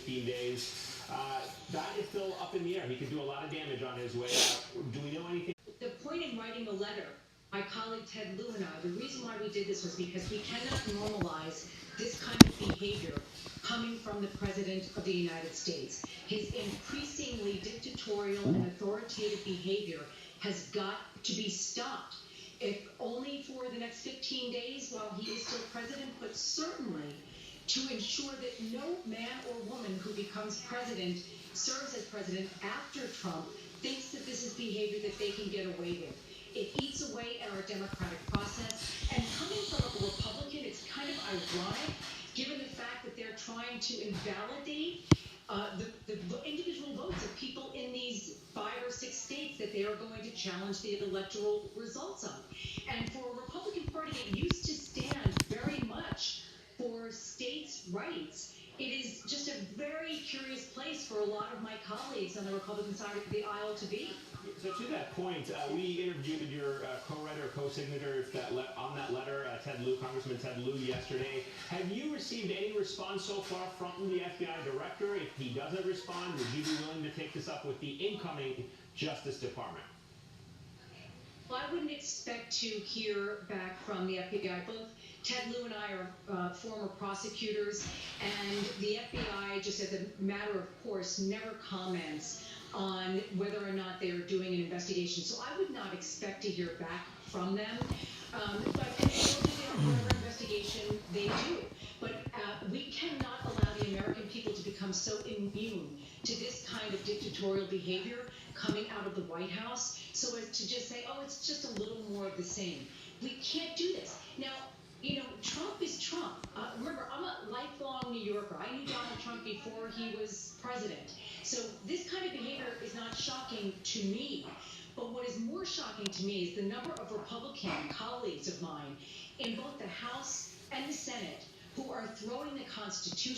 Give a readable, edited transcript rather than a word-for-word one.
15 days. That is still up in the air. He could do a lot of damage on his way out. Do we know anything? The point in writing a letter, my colleague Ted Lieu and I, the reason why we did this was because we cannot normalize this kind of behavior coming from the President of the United States. His increasingly dictatorial and authoritative behavior has got to be stopped. If only for the next 15 days while he is still president, but certainly to ensure that no man or woman who becomes president, serves as president after Trump, thinks that this is behavior that they can get away with. It eats away at our democratic process. And coming from a Republican, it's kind of ironic, given the fact that they're trying to invalidate the individual votes of people in these 5 or 6 states that they are going to challenge the electoral results of. And for a Republican Party that used to stand very much for states' rights, it is just a very curious place for a lot of my colleagues on the Republican side of the aisle to be. So to that point, we interviewed your co-writer, co-signator on that letter, Congressman Ted Lieu, yesterday. Have you received any response so far from the FBI director? If he doesn't respond, would you be willing to take this up with the incoming Justice Department? Well, I wouldn't expect to hear back from the FBI. Both Ted Lieu and I are former prosecutors, and the FBI, just as a matter of course, never comments on whether or not they are doing an investigation. So I would not expect to hear back from them. But whatever investigation they do. But we cannot allow the American people to become so immune to this kind of dictatorial behavior coming out of the White House, so as to just say, oh, it's just a little more of the same. We can't do this. Now, you know, Trump is Trump. Remember, I'm a lifelong New Yorker. I knew Donald Trump before he was president. So this kind of behavior is not shocking to me. But what is more shocking to me is the number of Republican colleagues of mine in both the House and the Senate who are throwing the Constitution